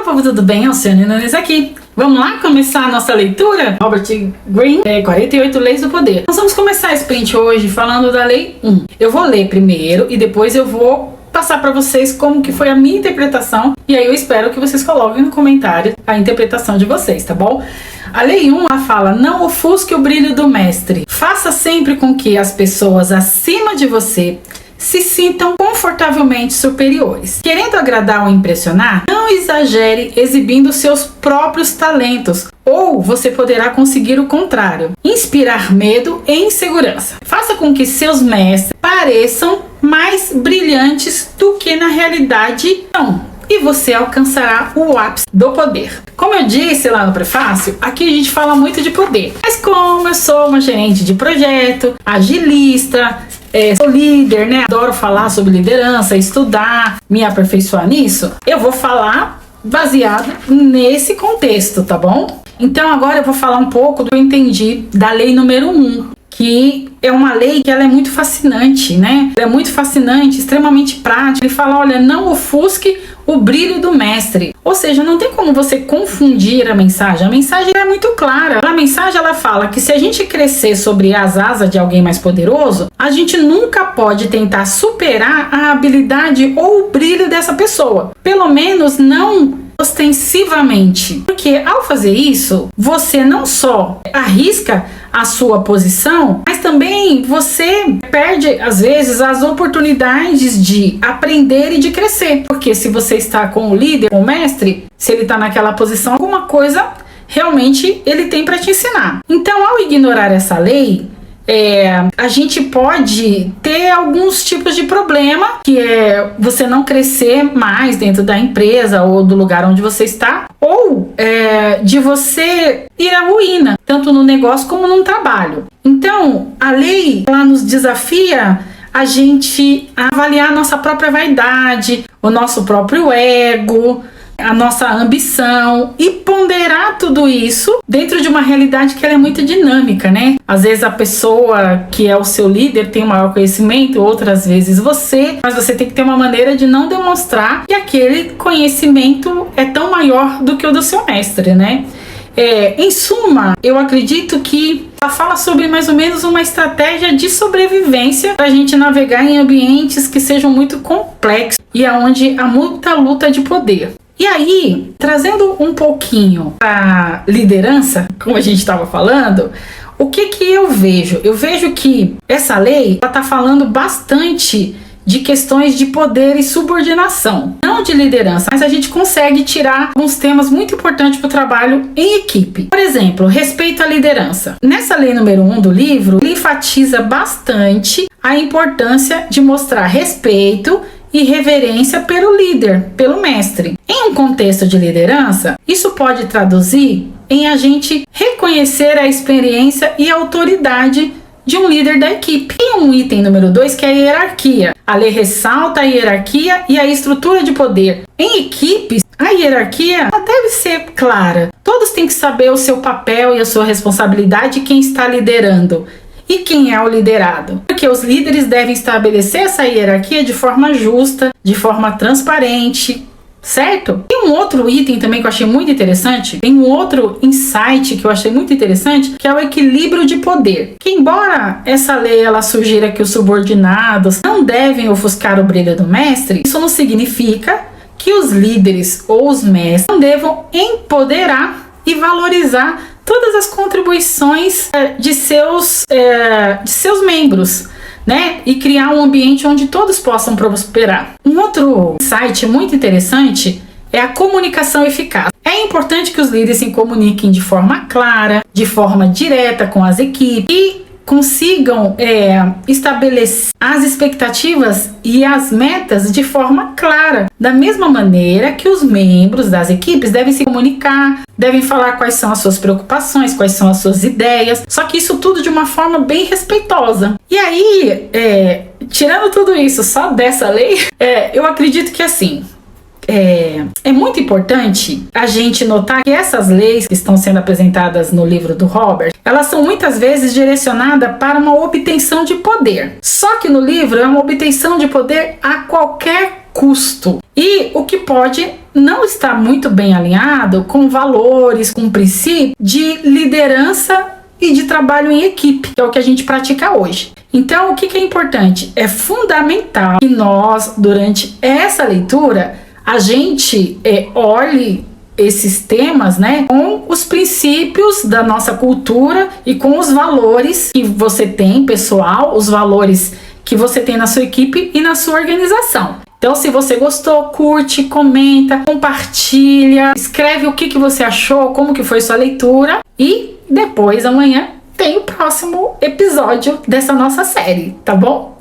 povo, tudo bem? Alcione Nunes aqui. Vamos lá começar a nossa leitura? Robert Greene, 48 Leis do Poder. Nós vamos começar esse print hoje falando da Lei 1. Eu vou ler primeiro e depois eu vou passar para vocês como que foi a minha interpretação. E aí eu espero que vocês coloquem no comentário a interpretação de vocês, tá bom? A Lei 1, ela fala: não ofusque o brilho do mestre. Faça sempre com que as pessoas acima de você se sintam confortavelmente superiores. Querendo agradar ou impressionar, não exagere exibindo seus próprios talentos, ou você poderá conseguir o contrário: inspirar medo e insegurança. Faça com que seus mestres pareçam mais brilhantes do que na realidade são, e você alcançará o ápice do poder. Como eu disse lá no prefácio, aqui a gente fala muito de poder. Mas como eu sou uma gerente de projeto, agilista, sou líder, né? Adoro falar sobre liderança, estudar, me aperfeiçoar nisso. Eu vou falar baseado nesse contexto, tá bom? Então agora eu vou falar um pouco do que eu entendi da lei número 1, que é uma lei que ela é muito fascinante, né? Ela é muito fascinante, extremamente prática. Ele fala: olha, não ofusque o brilho do mestre. Ou seja, não tem como você confundir a mensagem. A mensagem é muito clara. A mensagem, ela fala que se a gente crescer sobre as asas de alguém mais poderoso, a gente nunca pode tentar superar a habilidade ou o brilho dessa pessoa. Pelo menos não ostensivamente. Porque ao fazer isso, você não só arrisca a sua posição, mas também você perde, às vezes, as oportunidades de aprender e de crescer. Porque se você está com o líder, com o mestre, se ele está naquela posição, alguma coisa realmente ele tem para te ensinar. Então, ao ignorar essa lei, a gente pode ter alguns tipos de problema, que é você não crescer mais dentro da empresa ou do lugar onde você está, ou de você ir à ruína, tanto no negócio como no trabalho. Então, a lei, ela nos desafia a gente a avaliar a nossa própria vaidade, o nosso próprio ego, a nossa ambição, e ponderar tudo isso dentro de uma realidade que ela é muito dinâmica, né? Às vezes a pessoa que é o seu líder tem o maior conhecimento, outras vezes você, mas você tem que ter uma maneira de não demonstrar que aquele conhecimento é tão maior do que o do seu mestre, né? Em suma, eu acredito que ela fala sobre mais ou menos uma estratégia de sobrevivência para a gente navegar em ambientes que sejam muito complexos e aonde há muita luta de poder. E aí, trazendo um pouquinho a liderança, como a gente estava falando, o que eu vejo? Eu vejo que essa lei está falando bastante de questões de poder e subordinação, não de liderança, mas a gente consegue tirar alguns temas muito importantes para o trabalho em equipe. Por exemplo, respeito à liderança. Nessa lei número 1 do livro, ele enfatiza bastante a importância de mostrar respeito e reverência pelo líder, pelo mestre. Em um contexto de liderança, isso pode traduzir em a gente reconhecer a experiência e a autoridade de um líder da equipe. Tem um item número 2 que é a hierarquia. A lei ressalta a hierarquia e a estrutura de poder. Em equipes, a hierarquia deve ser clara. Todos têm que saber o seu papel e a sua responsabilidade, quem está liderando e quem é o liderado. Porque os líderes devem estabelecer essa hierarquia de forma justa, de forma transparente, certo? Tem um outro item também que eu achei muito interessante, tem um outro insight que eu achei muito interessante, que é o equilíbrio de poder. Que embora essa lei ela sugira que os subordinados não devem ofuscar o brilho do mestre, isso não significa que os líderes ou os mestres não devam empoderar e valorizar todas as contribuições de seus membros, né? E criar um ambiente onde todos possam prosperar. Um outro insight muito interessante é a comunicação eficaz. É importante que os líderes se comuniquem de forma clara, de forma direta com as equipes e consigam estabelecer as expectativas e as metas de forma clara. Da mesma maneira que os membros das equipes devem se comunicar, devem falar quais são as suas preocupações, quais são as suas ideias, só que isso tudo de uma forma bem respeitosa. E aí, tirando tudo isso só dessa lei, eu acredito que assim, é muito importante a gente notar que essas leis que estão sendo apresentadas no livro do Robert, elas são muitas vezes direcionadas para uma obtenção de poder. Só que no livro é uma obtenção de poder a qualquer custo. e o que pode não estar muito bem alinhado com valores, com princípios de liderança e de trabalho em equipe, que é o que a gente pratica hoje. Então, o que é importante? É fundamental que nós, durante essa leitura, a gente olhe esses temas, né, com os princípios da nossa cultura e com os valores que você tem, pessoal, os valores que você tem na sua equipe e na sua organização. Então, se você gostou, curte, comenta, compartilha, escreve o que você achou, como que foi sua leitura e depois, amanhã, tem o próximo episódio dessa nossa série, tá bom?